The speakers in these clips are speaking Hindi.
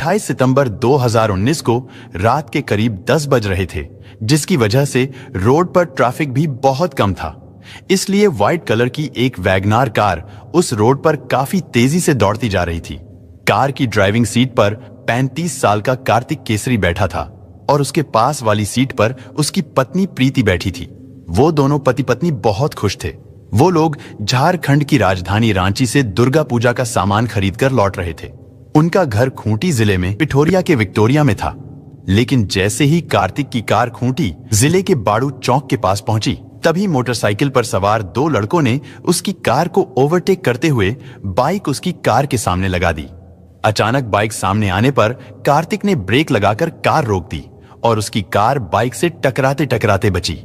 28 सितंबर 2019 को रात के करीब 10 बज रहे थे, जिसकी वजह से रोड पर ट्रैफिक भी बहुत कम था। इसलिए व्हाइट कलर की एक वैगनार कार उस रोड पर काफी तेजी से दौड़ती जा रही थी। कार की ड्राइविंग सीट पर 35 साल का कार्तिक केसरी बैठा था और उसके पास वाली सीट पर उसकी पत्नी प्रीति बैठी थी। वो दोनों पति पत्नी बहुत खुश थे। वो लोग झारखंड की राजधानी रांची से दुर्गा पूजा का सामान खरीदकर लौट रहे थे। उनका घर खूंटी जिले में पिठोरिया के विक्टोरिया में था। लेकिन जैसे ही कार्तिक की कार खूंटी जिले के बाड़ू चौक के पास पहुंची, तभी मोटरसाइकिल पर सवार 2 लड़कों ने उसकी कार को ओवरटेक करते हुए बाइक उसकी कार के सामने लगा दी। अचानक बाइक सामने आने पर कार्तिक ने ब्रेक लगाकर कार रोक दी और उसकी कार बाइक से टकराते टकराते बची।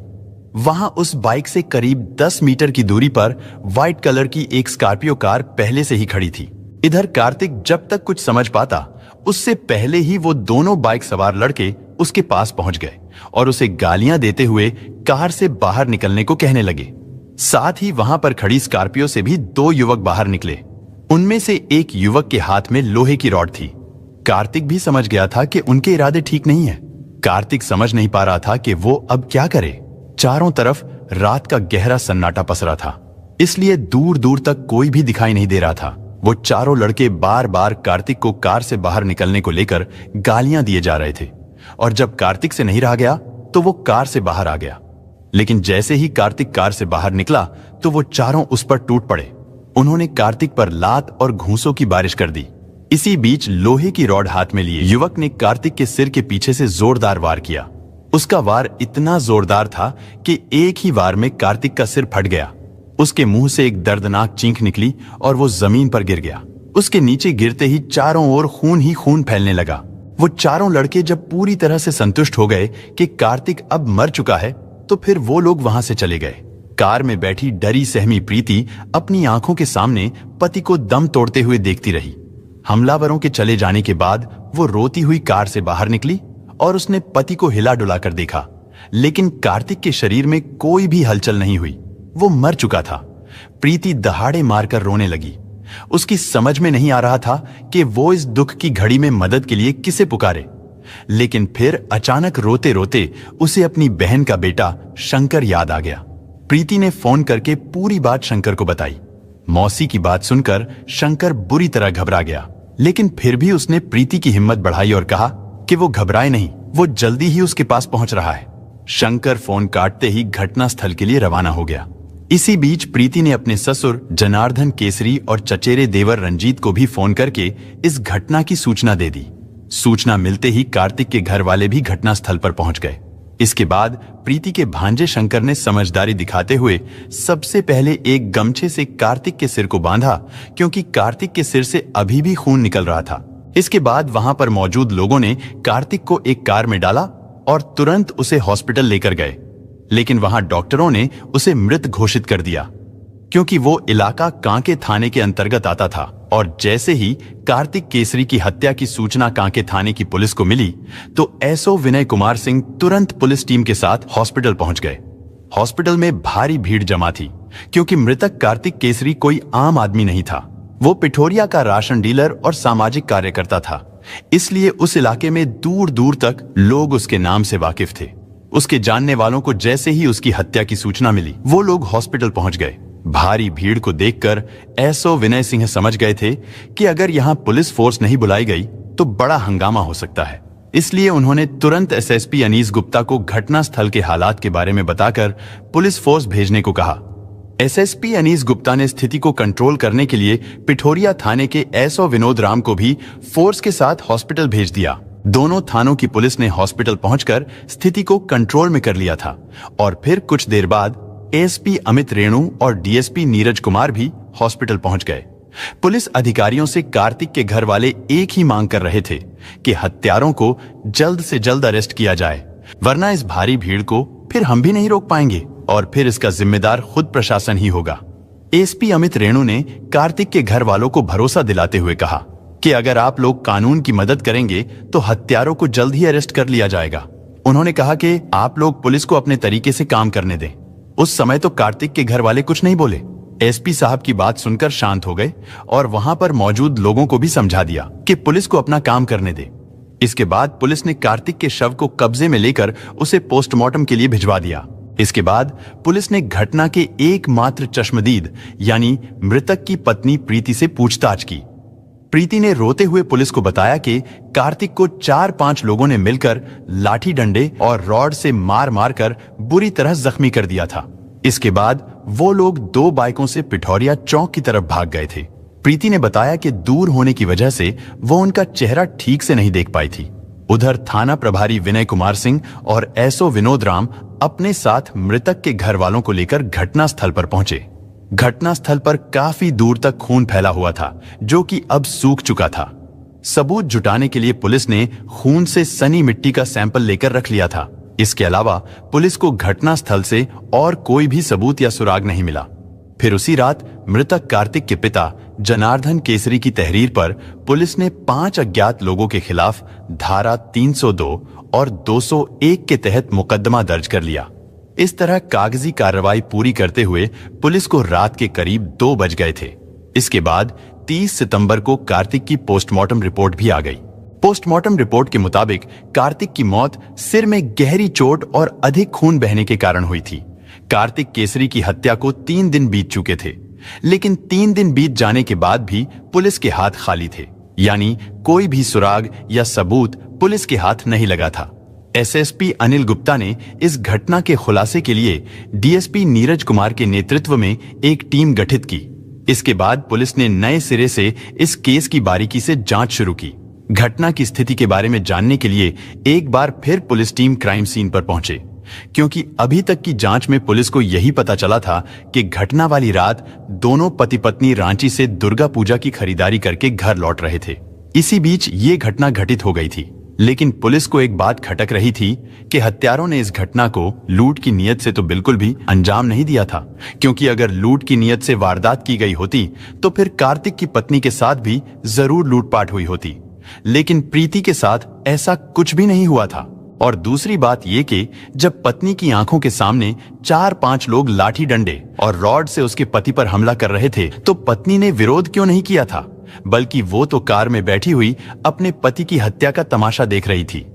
वहां उस बाइक से करीब 10 मीटर की दूरी पर व्हाइट कलर की एक स्कॉर्पियो कार पहले से ही खड़ी थी। इधर कार्तिक जब तक कुछ समझ पाता, उससे पहले ही वो दोनों बाइक सवार लड़के उसके पास पहुंच गए और उसे गालियां देते हुए कार से बाहर निकलने को कहने लगे। साथ ही वहां पर खड़ी स्कॉर्पियो से भी 2 युवक बाहर निकले। उनमें से एक युवक के हाथ में लोहे की रॉड थी। कार्तिक भी समझ गया था कि उनके इरादे ठीक नहीं है। कार्तिक समझ नहीं पा रहा था कि वो अब क्या करे। चारों तरफ रात का गहरा सन्नाटा पसरा था, इसलिए दूर दूर तक कोई भी दिखाई नहीं दे रहा था। वो चारों लड़के बार बार कार्तिक को कार से बाहर निकलने को लेकर गालियां दिए जा रहे थे और जब कार्तिक से नहीं रहा गया तो वो कार से बाहर आ गया। लेकिन जैसे ही कार्तिक कार से बाहर निकला तो वो चारों उस पर टूट पड़े। उन्होंने कार्तिक पर लात और घूंसों की बारिश कर दी। इसी बीच लोहे की रॉड हाथ में लिए युवक ने कार्तिक के सिर के पीछे से जोरदार वार किया। उसका वार इतना जोरदार था कि एक ही वार में कार्तिक का सिर फट गया। उसके मुंह से एक दर्दनाक चीख निकली और वो जमीन पर गिर गया। उसके नीचे गिरते ही चारों ओर खून ही खून फैलने लगा। वो चारों लड़के जब पूरी तरह से संतुष्ट हो गए कि कार्तिक अब मर चुका है, तो फिर वो लोग वहां से चले गए। कार में बैठी डरी सहमी प्रीति अपनी आंखों के सामने पति को दम तोड़ते हुए देखती रही। हमलावरों के चले जाने के बाद वो रोती हुई कार से बाहर निकली और उसने पति को हिला डुला कर देखा, लेकिन कार्तिक के शरीर में कोई भी हलचल नहीं हुई। वो मर चुका था। प्रीति दहाड़े मारकर रोने लगी। उसकी समझ में नहीं आ रहा था कि वो इस दुख की घड़ी में मदद के लिए किसे पुकारे। लेकिन फिर अचानक रोते रोते उसे अपनी बहन का बेटा शंकर याद आ गया। प्रीति ने फोन करके पूरी बात शंकर को बताई। मौसी की बात सुनकर शंकर बुरी तरह घबरा गया, लेकिन फिर भी उसने प्रीति की हिम्मत बढ़ाई और कहा कि वो घबराए नहीं, वो जल्दी ही उसके पास पहुंच रहा है। शंकर फोन काटते ही घटनास्थल के लिए रवाना हो गया। इसी बीच प्रीति ने अपने ससुर जनार्दन केसरी और चचेरे देवर रंजीत को भी फोन करके इस घटना की सूचना दे दी। सूचना मिलते ही कार्तिक के घर वाले भी घटनास्थल पर पहुंच गए। इसके बाद प्रीति के भांजे शंकर ने समझदारी दिखाते हुए सबसे पहले एक गमछे से कार्तिक के सिर को बांधा, क्योंकि कार्तिक के सिर से अभी भी खून निकल रहा था। इसके बाद वहां पर मौजूद लोगों ने कार्तिक को एक कार में डाला और तुरंत उसे हॉस्पिटल लेकर गए। लेकिन वहां डॉक्टरों ने उसे मृत घोषित कर दिया, क्योंकि वो इलाका कांके थाने के अंतर्गत आता था। और जैसे ही कार्तिक केसरी की हत्या की सूचना कांके थाने की पुलिस को मिली, तो एसओ विनय कुमार सिंह तुरंत पुलिस टीम के साथ हॉस्पिटल पहुंच गए। हॉस्पिटल में भारी भीड़ जमा थी, क्योंकि मृतक कार्तिक केसरी कोई आम आदमी नहीं था। वो पिठोरिया का राशन डीलर और सामाजिक कार्यकर्ता था, इसलिए उस इलाके में दूर दूर तक लोग उसके नाम से वाकिफ थे। उसके जानने वालों को जैसे ही उसकी हत्या की सूचना मिली, वो लोग हॉस्पिटल पहुंच गए। भारी भीड़ को देखकर एसओ विनय सिंह समझ गए थे कि अगर यहां पुलिस फोर्स नहीं बुलाई गई तो बड़ा हंगामा हो सकता है। इसलिए उन्होंने तुरंत एसएसपी अनीस गुप्ता को घटनास्थल के हालात के बारे में बताकर पुलिस फोर्स भेजने को कहा। एसएसपी अनीस गुप्ता ने स्थिति को कंट्रोल करने के लिए पिठोरिया थाने के एसओ विनोद राम को भी फोर्स के साथ हॉस्पिटल भेज दिया। दोनों थानों की पुलिस ने हॉस्पिटल पहुंचकर स्थिति को कंट्रोल में कर लिया था और फिर कुछ देर बाद एएसपी अमित रेणु और डीएसपी नीरज कुमार भी हॉस्पिटल पहुंच गए। पुलिस अधिकारियों से कार्तिक के घर वाले एक ही मांग कर रहे थे कि हत्यारों को जल्द से जल्द अरेस्ट किया जाए, वरना इस भारी भीड़ को फिर हम भी नहीं रोक पाएंगे और फिर इसका जिम्मेदार खुद प्रशासन ही होगा। एएसपी अमित रेणु ने कार्तिक के घर वालों को भरोसा दिलाते हुए कहा कि अगर आप लोग कानून की मदद करेंगे तो हत्यारों को जल्द ही अरेस्ट कर लिया जाएगा। उन्होंने कहा कि आप लोग पुलिस को अपने तरीके से काम करने दें। उस समय तो कार्तिक के घर वाले कुछ नहीं बोले। एसपी साहब की बात सुनकर शांत हो गए और वहां पर मौजूद लोगों को भी समझा दिया कि पुलिस को अपना काम करने दे। इसके बाद पुलिस ने कार्तिक के शव को कब्जे में लेकर उसे पोस्टमार्टम के लिए भिजवा दिया। इसके बाद पुलिस ने घटना के एकमात्र चश्मदीद यानी मृतक की पत्नी प्रीति से पूछताछ की। प्रीति ने रोते हुए पुलिस को बताया कि कार्तिक को 4-5 लोगों ने मिलकर लाठी डंडे और रॉड से मार मार कर बुरी तरह जख्मी कर दिया था। इसके बाद वो लोग 2 बाइकों से पिठौरिया चौक की तरफ भाग गए थे। प्रीति ने बताया कि दूर होने की वजह से वो उनका चेहरा ठीक से नहीं देख पाई थी। उधर थाना प्रभारी विनय कुमार सिंह और एसओ विनोद राम अपने साथ मृतक के घर वालों को लेकर घटना स्थल पर पहुंचे। घटना स्थल पर काफी दूर तक खून फैला हुआ था, जो कि अब सूख चुका था। सबूत जुटाने के लिए पुलिस ने खून से सनी मिट्टी का सैंपल लेकर रख लिया था। इसके अलावा पुलिस को घटना स्थल से और कोई भी सबूत या सुराग नहीं मिला। फिर उसी रात मृतक कार्तिक के पिता जनार्दन केसरी की तहरीर पर पुलिस ने 5 अज्ञात लोगों के खिलाफ धारा 302 और 201 के तहत मुकदमा दर्ज कर लिया। इस तरह कागजी कार्रवाई पूरी करते हुए पुलिस को रात के करीब 2 बज गए थे। इसके बाद 30 सितंबर को कार्तिक की पोस्टमार्टम रिपोर्ट भी आ गई। पोस्टमार्टम रिपोर्ट के मुताबिक कार्तिक की मौत सिर में गहरी चोट और अधिक खून बहने के कारण हुई थी। कार्तिक केसरी की हत्या को 3 दिन बीत चुके थे, लेकिन 3 दिन बीत जाने के बाद भी पुलिस के हाथ खाली थे, यानी कोई भी सुराग या सबूत पुलिस के हाथ नहीं लगा था। एसएसपी अनिल गुप्ता ने इस घटना के खुलासे के लिए डीएसपी नीरज कुमार के नेतृत्व में एक टीम गठित की। इसके बाद पुलिस ने नए सिरे से इस केस की बारीकी से जांच शुरू की। घटना की स्थिति के बारे में जानने के लिए एक बार फिर पुलिस टीम क्राइम सीन पर पहुंचे, क्योंकि अभी तक की जांच में पुलिस को यही पता चला था कि घटना वाली रात दोनों पति पत्नी रांची से दुर्गा पूजा की खरीदारी करके घर लौट रहे थे। इसी बीच ये घटना घटित हो गई थी, लेकिन पुलिस को एक बात खटक रही थी कि हत्यारों ने इस घटना को लूट की नीयत से तो बिल्कुल भी अंजाम नहीं दिया था, क्योंकि अगर लूट की नीयत से वारदात की गई होती तो फिर कार्तिक की पत्नी के साथ भी जरूर लूटपाट हुई होती। लेकिन प्रीति के साथ ऐसा कुछ भी नहीं हुआ था। और दूसरी बात यह कि जब पत्नी की आंखों के सामने 4-5 लोग लाठी डंडे और रॉड से उसके पति पर हमला कर रहे थे तो पत्नी ने विरोध क्यों नहीं किया था, बल्कि वो तो कार में बैठी हुई अपने पति की हत्या का तमाशा देख रही थी।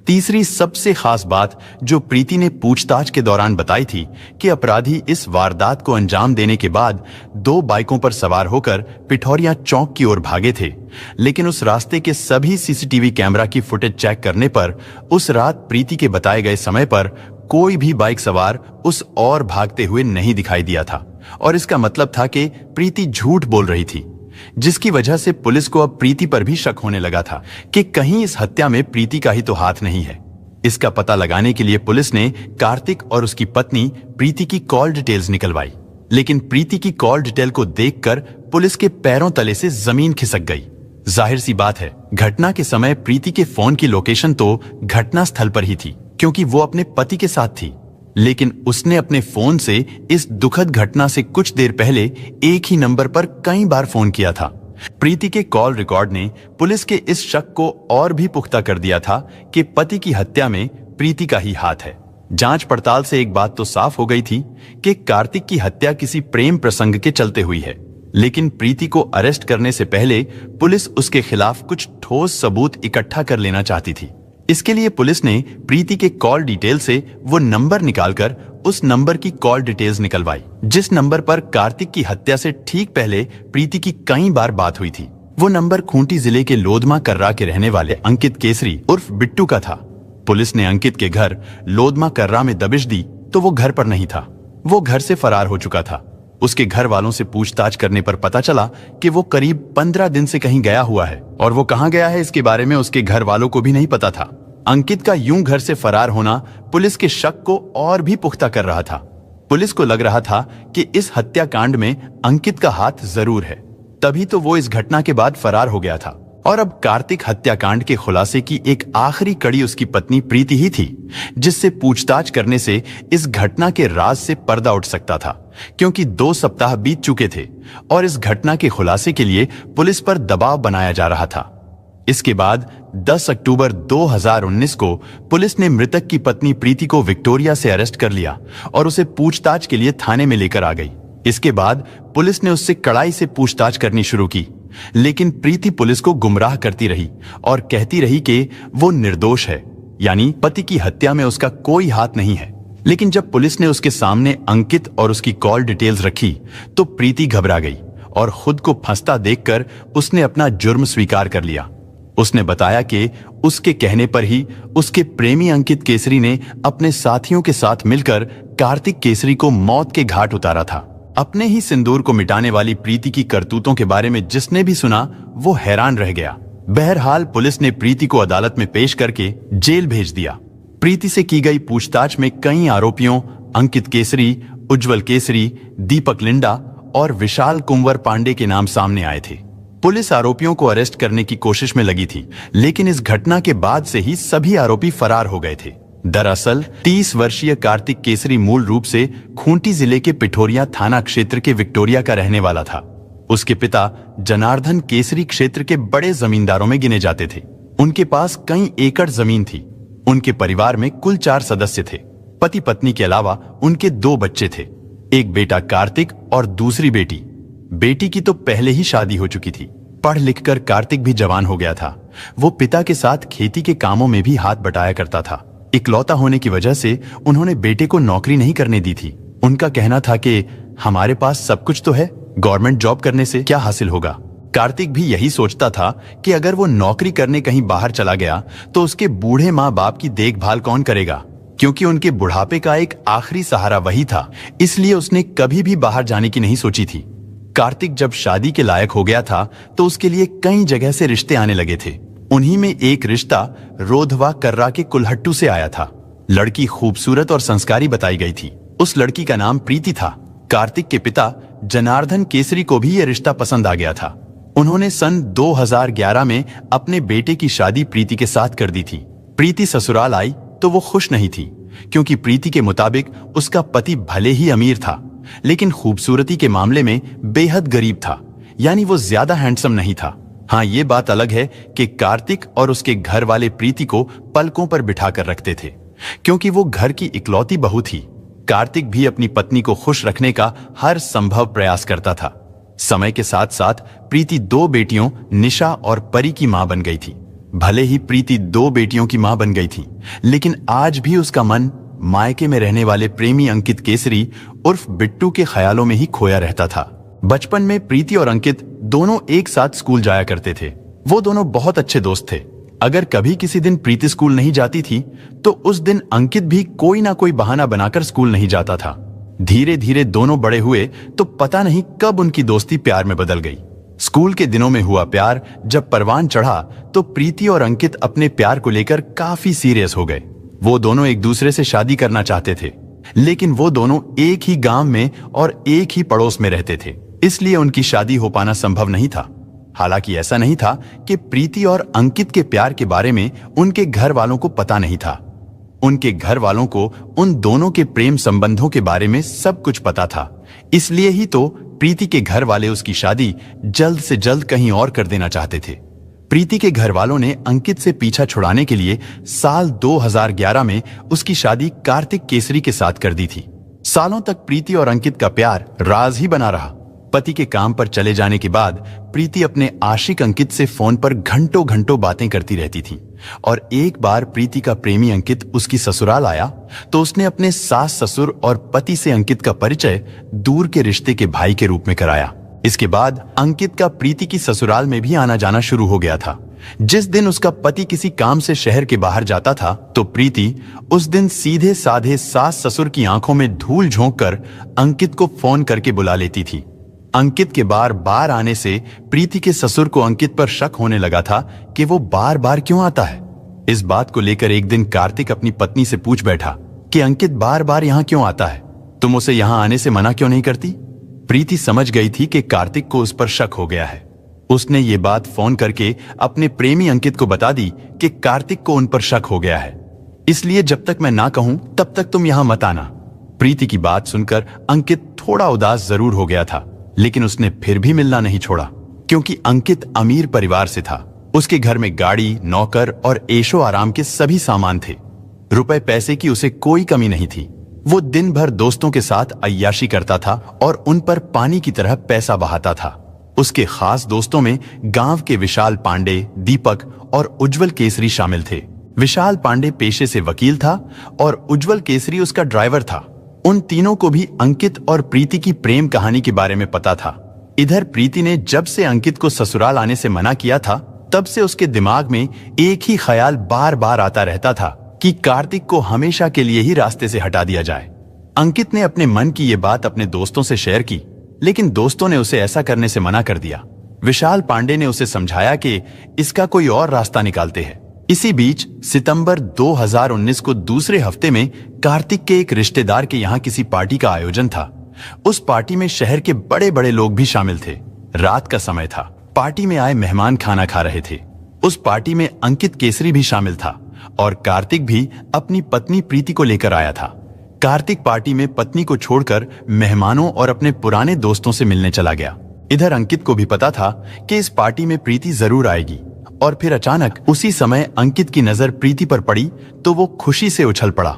तीसरी सबसे खास बात जो प्रीति ने पूछताछ के दौरान बताई थी कि अपराधी इस वारदात को अंजाम देने के बाद 2 बाइकों पर सवार होकर पिठौरिया चौक की ओर भागे थे, लेकिन उस रास्ते के सभी सीसीटीवी कैमरा की फुटेज चेक करने पर उस रात प्रीति के बताए गए समय पर कोई भी बाइक सवार उस ओर भागते हुए नहीं दिखाई दिया था। और इसका मतलब था कि प्रीति झूठ बोल रही थी, जिसकी वजह से पुलिस को अब प्रीति पर भी शक होने लगा था कि कहीं इस हत्या में प्रीति का ही तो हाथ नहीं है। इसका पता लगाने के लिए पुलिस ने कार्तिक और उसकी पत्नी प्रीति की कॉल डिटेल्स निकलवाई, लेकिन प्रीति की कॉल डिटेल को देखकर पुलिस के पैरों तले से जमीन खिसक गई। जाहिर सी बात है, घटना के समय प्रीति के फोन की लोकेशन तो घटना स्थल पर ही थी, क्योंकि वो अपने पति के साथ थी, लेकिन उसने अपने फोन से इस दुखद घटना से कुछ देर पहले एक ही नंबर पर कई बार फोन किया था। प्रीति के कॉल रिकॉर्ड ने पुलिस के इस शक को और भी पुख्ता कर दिया था कि पति की हत्या में प्रीति का ही हाथ है। जांच पड़ताल से एक बात तो साफ हो गई थी कि कार्तिक की हत्या किसी प्रेम प्रसंग के चलते हुई है, लेकिन प्रीति को अरेस्ट करने से पहले पुलिस उसके खिलाफ कुछ ठोस सबूत इकट्ठा कर लेना चाहती थी। इसके लिए पुलिस ने प्रीति के कॉल डिटेल से वो नंबर निकालकर उस नंबर की कॉल डिटेल्स निकलवाई जिस नंबर पर कार्तिक की हत्या से ठीक पहले प्रीति की कई बार बात हुई थी। वो नंबर खूंटी जिले के लोधमा कर्रा के रहने वाले अंकित केसरी उर्फ बिट्टू का था। पुलिस ने अंकित के घर लोधमा कर्रा में दबिश दी तो वो घर पर नहीं था, वो घर से फरार हो चुका था। उसके घर वालों से पूछताछ करने पर पता चला कि वो करीब 15 दिन से कहीं गया हुआ है, और वो कहां गया है इसके बारे में उसके घर वालों को भी नहीं पता था। अंकित का यूं घर से फरार होना पुलिस के शक को और भी पुख्ता कर रहा था। पुलिस को लग रहा था कि इस हत्याकांड में अंकित का हाथ जरूर है, तभी तो वो इस घटना के बाद फरार हो गया था। और अब कार्तिक हत्याकांड के खुलासे की एक आखिरी कड़ी उसकी पत्नी प्रीति ही थी, जिससे पूछताछ करने से इस घटना के राज से पर्दा उठ सकता था, क्योंकि 2 सप्ताह बीत चुके थे और इस घटना के खुलासे के लिए पुलिस पर दबाव बनाया जा रहा था। इसके बाद 10 अक्टूबर 2019 को पुलिस ने मृतक की पत्नी प्रीति को विक्टोरिया से अरेस्ट कर लिया और उसे पूछताछ के लिए थाने में लेकर आ गई। इसके बाद पुलिस ने उससे कड़ाई से पूछताछ करनी शुरू की, लेकिन प्रीति पुलिस को गुमराह करती रही और कहती रही कि वो निर्दोष है, यानी पति की हत्या में उसका कोई हाथ नहीं है। लेकिन जब पुलिस ने उसके सामने अंकित और उसकी कॉल डिटेल्स रखी तो प्रीति घबरा गई और खुद को फंसता देखकर उसने अपना जुर्म स्वीकार कर लिया। उसने बताया कि उसके कहने पर ही उसके प्रेमी अंकित केसरी ने अपने साथियों के साथ मिलकर कार्तिक केसरी को मौत के घाट उतारा था। अपने ही सिंदूर को मिटाने वाली प्रीति की करतूतों के बारे में जिसने भी सुना वो हैरान रह गया। बहरहाल पुलिस ने प्रीति को अदालत में पेश करके जेल भेज दिया। प्रीति से की गई पूछताछ में कई आरोपियों अंकित केसरी, उज्जवल केसरी, दीपक लिंडा और विशाल कुंवर पांडे के नाम सामने आए थे। पुलिस आरोपियों को अरेस्ट करने की कोशिश में लगी थी, लेकिन इस घटना के बाद से ही सभी आरोपी फरार हो गए थे। दरअसल 30 वर्षीय कार्तिक केसरी मूल रूप से खूंटी जिले के पिठोरिया थाना क्षेत्र के विक्टोरिया का रहने वाला था। उसके पिता जनार्दन केसरी क्षेत्र के बड़े जमींदारों में गिने जाते थे। उनके पास कई एकड़ जमीन थी। उनके परिवार में कुल 4 सदस्य थे। पति पत्नी के अलावा उनके 2 बच्चे थे, एक बेटा कार्तिक और दूसरी बेटी। बेटी की तो पहले ही शादी हो चुकी थी। पढ़ लिखकर कार्तिक भी जवान हो गया था। वो पिता के साथ खेती के कामों में भी हाथ बटाया करता था। इकलौता होने की वजह से उन्होंने बेटे को नौकरी नहीं करने दी थी। उनका कहना था कि हमारे पास सब कुछ तो है, गवर्नमेंट जॉब करने से क्या हासिल होगा। कार्तिक भी यही सोचता था कि अगर वो नौकरी करने कहीं बाहर चला गया तो उसके बूढ़े माँ बाप की देखभाल कौन करेगा, क्योंकि उनके बुढ़ापे का एक आखिरी सहारा वही था। इसलिए उसने कभी भी बाहर जाने की नहीं सोची थी। कार्तिक जब शादी के लायक हो गया था तो उसके लिए कई जगह से रिश्ते आने लगे थे। उन्हीं में एक रिश्ता रोधवा कर्रा के कुल्हट्टू से आया था। लड़की खूबसूरत और संस्कारी बताई गई थी। उस लड़की का नाम प्रीति था। कार्तिक के पिता जनार्दन केसरी को भी यह रिश्ता पसंद आ गया था। उन्होंने सन 2011 में अपने बेटे की शादी प्रीति के साथ कर दी थी। प्रीति ससुराल आई तो वो खुश नहीं थी, क्योंकि प्रीति के मुताबिक उसका पति भले ही अमीर था, लेकिन खूबसूरती के मामले में बेहद गरीब था, यानी वो ज्यादा हैंडसम नहीं था। हाँ, ये बात अलग है कि कार्तिक और उसके घर वाले प्रीति को पलकों पर बिठा कर रखते थे, क्योंकि वो घर की इकलौती बहू थी। कार्तिक भी अपनी पत्नी को खुश रखने का हर संभव प्रयास करता था। समय के साथ साथ प्रीति 2 बेटियों निशा और परी की मां बन गई थी। भले ही प्रीति 2 बेटियों की मां बन गई थी, लेकिन आज भी उसका मन मायके में रहने वाले प्रेमी अंकित केसरी उर्फ बिट्टू के ख्यालों में ही खोया रहता था। बचपन में प्रीति और अंकित दोनों एक साथ स्कूल जाया करते थे। वो दोनों बहुत अच्छे दोस्त थे। अगर कभी किसी दिन प्रीति स्कूल नहीं जाती थी तो उस दिन अंकित भी कोई ना कोई बहाना बनाकर स्कूल नहीं जाता था। धीरे धीरे दोनों बड़े हुए तो पता नहीं कब उनकी दोस्ती प्यार में बदल गई। स्कूल के दिनों में हुआ प्यार जब परवान चढ़ा तो प्रीति और अंकित अपने प्यार को लेकर काफी सीरियस हो गए। वो दोनों एक दूसरे से शादी करना चाहते थे, लेकिन वो दोनों एक ही गांव में और एक ही पड़ोस में रहते थे, इसलिए उनकी शादी हो पाना संभव नहीं था। हालांकि ऐसा नहीं था कि प्रीति और अंकित के प्यार के बारे में उनके घर वालों को पता नहीं था। उनके घर वालों को उन दोनों के प्रेम संबंधों के बारे में सब कुछ पता था। इसलिए ही तो प्रीति के घर वाले उसकी शादी जल्द से जल्द कहीं और कर देना चाहते थे। प्रीति के घर वालों ने अंकित से पीछा छुड़ाने के लिए साल 2011 में उसकी शादी कार्तिक केसरी के साथ कर दी थी। सालों तक प्रीति और अंकित का प्यार राज ही बना रहा। पति के काम पर चले जाने के बाद प्रीति अपने आशिक अंकित से फोन पर घंटों घंटों बातें करती रहती थी। और एक बार प्रीति का प्रेमी अंकित उसकी ससुराल आया तो उसने अपने सास ससुर और पति से अंकित का परिचय दूर के रिश्ते के भाई के रूप में कराया। इसके बाद अंकित का प्रीति की ससुराल में भी आना जाना शुरू हो गया था। जिस दिन उसका पति किसी काम से शहर के बाहर जाता था तो प्रीति उस दिन सीधे साधे सास ससुर की आंखों में धूल झोंक कर अंकित को फोन करके बुला लेती थी। अंकित के बार बार आने से प्रीति के ससुर को अंकित पर शक होने लगा था कि वो बार बार क्यों आता है। इस बात को लेकर एक दिन कार्तिक अपनी पत्नी से पूछ बैठा कि अंकित बार बार यहाँ क्यों आता है, तुम उसे यहाँ आने से मना क्यों नहीं करती। प्रीति समझ गई थी कि कार्तिक को उस पर शक हो गया है। उसने ये बात फोन करके अपने प्रेमी अंकित को बता दी कि कार्तिक को उन पर शक हो गया है, इसलिए जब तक मैं ना कहूं तब तक तुम यहाँ मत आना। प्रीति की बात सुनकर अंकित थोड़ा उदास जरूर हो गया था, लेकिन उसने फिर भी मिलना नहीं छोड़ा, क्योंकि अंकित अमीर परिवार से था। उसके घर में गाड़ी, नौकर और ऐशो आराम के सभी सामान थे। रुपए पैसे की उसे कोई कमी नहीं थी। वो दिन भर दोस्तों के साथ अय्याशी करता था और उन पर पानी की तरह पैसा बहाता था। उसके खास दोस्तों में गांव के विशाल पांडे, दीपक और उज्जवल केसरी शामिल थे। विशाल पांडे पेशे से वकील था और उज्जवल केसरी उसका ड्राइवर था। उन तीनों को भी अंकित और प्रीति की प्रेम कहानी के बारे में पता था। इधर प्रीति ने जब से अंकित को ससुराल आने से मना किया था, तब से उसके दिमाग में एक ही ख्याल बार बार आता रहता था कि कार्तिक को हमेशा के लिए ही रास्ते से हटा दिया जाए। अंकित ने अपने मन की ये बात अपने दोस्तों से शेयर की, लेकिन दोस्तों ने उसे ऐसा करने से मना कर दिया। विशाल पांडे ने उसे समझाया कि इसका कोई और रास्ता निकालते हैं। इसी बीच सितंबर 2019 को दूसरे हफ्ते में कार्तिक के एक रिश्तेदार के यहाँ किसी पार्टी का आयोजन था। उस पार्टी में शहर के बड़े बड़े लोग भी शामिल थे। रात का समय था। पार्टी में आए मेहमान खाना खा रहे थे। उस पार्टी में अंकित केसरी भी शामिल था और कार्तिक भी अपनी पत्नी प्रीति को लेकर आया था। कार्तिक पार्टी में पत्नी को छोड़कर मेहमानों और अपने पुराने दोस्तों से मिलने चला गया। इधर अंकित को भी पता था कि इस पार्टी में प्रीति जरूर आएगी, और फिर अचानक उसी समय अंकित की नजर प्रीति पर पड़ी तो वो खुशी से उछल पड़ा।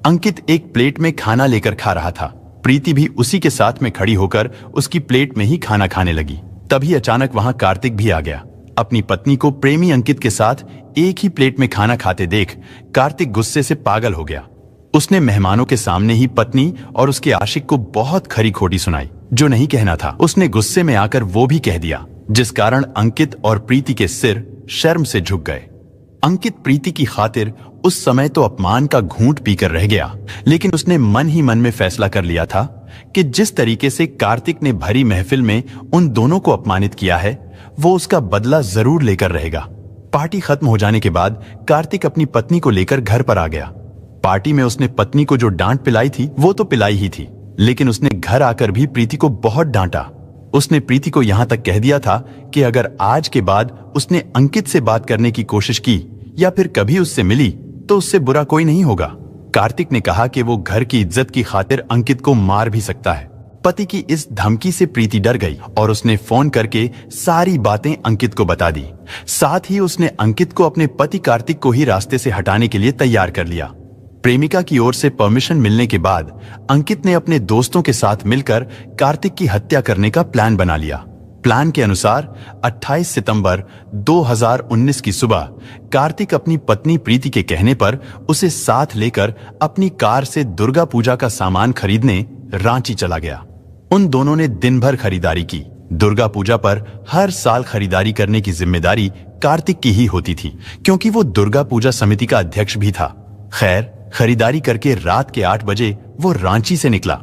अंकित एक प्लेट में खाना लेकर खा रहा था। प्रीति भी उसी के साथ में खड़ी होकर उसकी प्लेट में ही खाना खाने लगी। तभी अचानक वहां कार्तिक भी आ गया। अपनी पत्नी को प्रेमी अंकित के साथ एक ही प्लेट में खाना खाते देख कार्तिक गुस्से से पागल हो गया। उसने मेहमानों के सामने ही पत्नी और उसके आशिक को बहुत खरी खोटी सुनाई। जो नहीं कहना था उसने गुस्से में आकर वो भी कह दिया, जिस कारण अंकित और प्रीति के सिर शर्म से झुक गए। अंकित प्रीति की खातिर उस समय तो अपमान का घूंट पीकर रह गया, लेकिन उसने मन ही मन में फैसला कर लिया था कि जिस तरीके से कार्तिक ने भरी महफिल में उन दोनों को अपमानित किया है, वो उसका बदला जरूर लेकर रहेगा। पार्टी खत्म हो जाने के बाद कार्तिक अपनी पत्नी को लेकर घर पर आ गया। पार्टी में उसने पत्नी को जो डांट पिलाई थी वो तो पिलाई ही थी, लेकिन उसने घर आकर भी प्रीति को बहुत डांटा। उसने प्रीति को यहां तक कह दिया था कि अगर आज के बाद उसने अंकित से बात करने की कोशिश की या फिर कभी उससे मिली तो उससे बुरा कोई नहीं होगा। कार्तिक ने कहा कि वो घर की इज्जत की खातिर अंकित को मार भी सकता है। पति की इस धमकी से प्रीति डर गई और उसने फोन करके सारी बातें अंकित को बता दी। साथ ही उसने अंकित को अपने पति कार्तिक को ही रास्ते से हटाने के लिए तैयार कर लिया। प्रेमिका की ओर से परमिशन मिलने के बाद अंकित ने अपने दोस्तों के साथ मिलकर कार्तिक की हत्या करने का प्लान बना लिया। प्लान के अनुसार 28 सितंबर 2019 की सुबह कार्तिक अपनी पत्नी प्रीति के कहने पर उसे साथ लेकर अपनी कार से दुर्गा पूजा का सामान खरीदने रांची चला गया। उन दोनों ने दिन भर खरीदारी की। दुर्गा पूजा पर हर साल खरीदारी करने की जिम्मेदारी कार्तिक की ही होती थी, क्योंकि वो दुर्गा पूजा समिति का अध्यक्ष भी था। खैर, खरीदारी करके रात के 8 बजे वो रांची से निकला।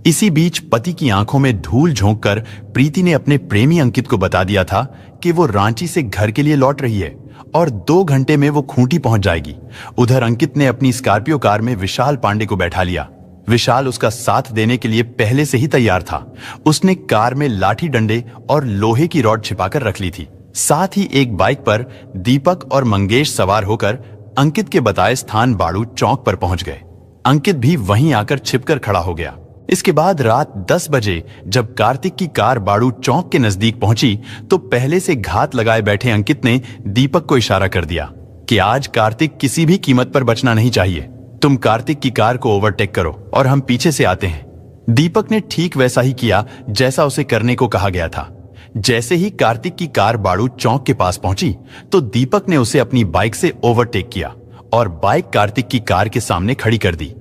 इसी बीच पति की आंखों में धूल झोंककर प्रीति ने अपने प्रेमी अंकित को बता दिया था कि वो रांची से घर के लिए लौट रही है और 2 घंटे में वो खूंटी पहुंच जाएगी। उधर अंकित ने अपनी स्कॉर्पियो कार में विशाल पांडे को बैठा लिया। विशाल उसका साथ देने के लिए पहले से ही तैयार था। उसने कार में लाठी डंडे और लोहे की रॉड छिपाकर रख ली थी। साथ ही एक बाइक पर दीपक और मंगेश सवार होकर अंकित के बताए स्थान बाड़ू चौक पर पहुंच गए। अंकित भी वहीं आकर छिपकर खड़ा हो गया। इसके बाद रात 10 बजे जब कार्तिक की कार बाड़ू चौक के नजदीक पहुंची तो पहले से घात लगाए बैठे अंकित ने दीपक को इशारा कर दिया कि आज कार्तिक किसी भी कीमत पर बचना नहीं चाहिए। तुम कार्तिक की कार को ओवरटेक करो और हम पीछे से आते हैं। दीपक ने ठीक वैसा ही किया जैसा उसे करने को कहा गया था। जैसे ही कार्तिक की कार बाड़ू चौक के पास पहुंची तो दीपक ने उसे अपनी बाइक से ओवरटेक किया और बाइक कार्तिक की कार के सामने खड़ी कर दी।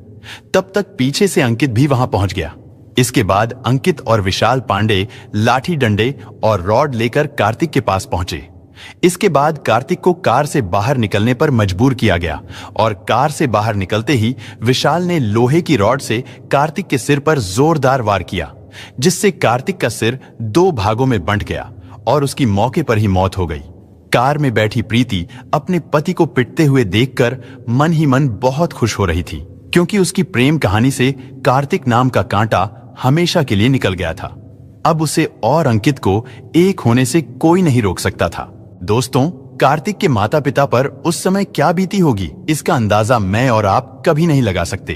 तब तक पीछे से अंकित भी वहां पहुंच गया। इसके बाद अंकित और विशाल पांडे लाठी डंडे और रॉड लेकर कार्तिक के पास पहुंचे। इसके बाद कार्तिक को कार से बाहर निकलने पर मजबूर किया गया और कार से बाहर निकलते ही विशाल ने लोहे की रॉड से कार्तिक के सिर पर जोरदार वार किया, जिससे कार्तिक का सिर 2 भागों में बंट गया और उसकी मौके पर ही मौत हो गई। कार में बैठी प्रीति अपने पति को पिटते हुए देखकर मन ही मन बहुत खुश हो रही थी, क्योंकि उसकी प्रेम कहानी से कार्तिक नाम का कांटा हमेशा के लिए निकल गया था। अब उसे और अंकित को एक होने से कोई नहीं रोक सकता था। दोस्तों, कार्तिक के माता पिता पर उस समय क्या बीती होगी, इसका अंदाजा मैं और आप कभी नहीं लगा सकते।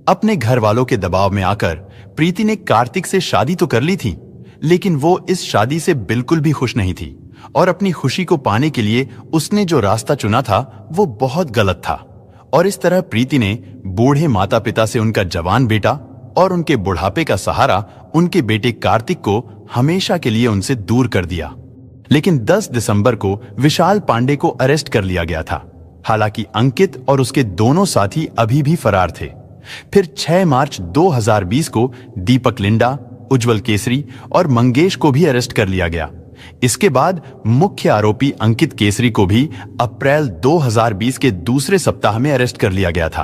अपने घर वालों के दबाव में आकर प्रीति ने कार्तिक से शादी तो कर ली थी, लेकिन वो इस शादी से बिल्कुल भी खुश नहीं थी और अपनी खुशी को पाने के लिए उसने जो रास्ता चुना था वो बहुत गलत था। और इस तरह प्रीति ने बूढ़े माता पिता से उनका जवान बेटा और उनके बुढ़ापे का सहारा उनके बेटे कार्तिक को हमेशा के लिए उनसे दूर कर दिया। लेकिन 10 दिसंबर को विशाल पांडे को अरेस्ट कर लिया गया था। हालांकि अंकित और उसके दोनों साथी अभी भी फरार थे। फिर 6 मार्च 2020 को दीपक लिंडा, उज्जवल केसरी और मंगेश को भी अरेस्ट कर लिया गया। इसके बाद मुख्य आरोपी अंकित केसरी को भी अप्रैल 2020 के दूसरे सप्ताह में अरेस्ट कर लिया गया था।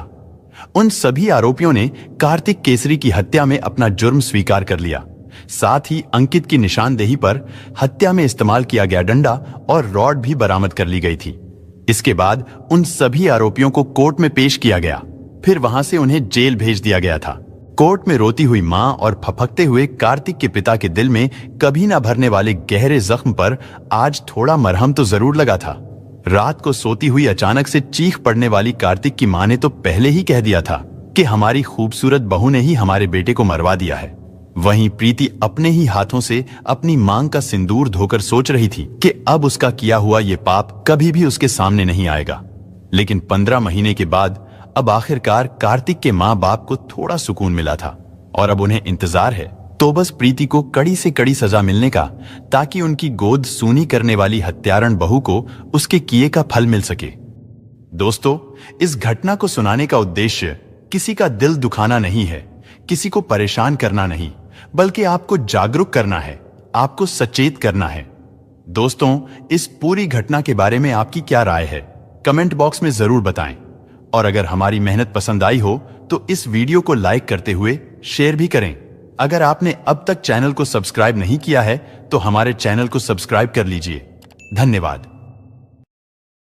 उन सभी आरोपियों ने कार्तिक केसरी की हत्या में अपना जुर्म स्वीकार कर लिया। साथ ही अंकित की निशानदेही पर हत्या में इस्तेमाल किया गया डंडा और रॉड भी बरामद कर ली गई थी। इसके बाद उन सभी आरोपियों को कोर्ट में पेश किया गया। फिर वहां से उन्हें जेल भेज दिया गया था। कोर्ट में रोती हुई मां और फफकते हुए कार्तिक के पिता के दिल में कभी ना भरने वाले गहरे जख्म पर आज थोड़ा मरहम तो जरूर लगा था। रात को सोती हुई अचानक से चीख पड़ने वाली कार्तिक की मां ने तो पहले ही कह दिया था कि हमारी खूबसूरत बहू ने ही हमारे बेटे को मरवा दिया है। वहीं प्रीति अपने ही हाथों से अपनी मांग का सिंदूर धोकर सोच रही थी कि अब उसका किया हुआ ये पाप कभी भी उसके सामने नहीं आएगा। लेकिन 15 महीने के बाद अब आखिरकार कार्तिक के माँ बाप को थोड़ा सुकून मिला था और अब उन्हें इंतजार है तो बस प्रीति को कड़ी से कड़ी सजा मिलने का, ताकि उनकी गोद सूनी करने वाली हत्यारण बहू को उसके किए का फल मिल सके। दोस्तों, इस घटना को सुनाने का उद्देश्य किसी का दिल दुखाना नहीं है, किसी को परेशान करना नहीं, बल्कि आपको जागरूक करना है, आपको सचेत करना है। दोस्तों, इस पूरी घटना के बारे में आपकी क्या राय है, कमेंट बॉक्स में जरूर बताएं। और अगर हमारी मेहनत पसंद आई हो तो इस वीडियो को लाइक करते हुए शेयर भी करें। अगर आपने अब तक चैनल को सब्सक्राइब नहीं किया है तो हमारे चैनल को सब्सक्राइब कर लीजिए। धन्यवाद।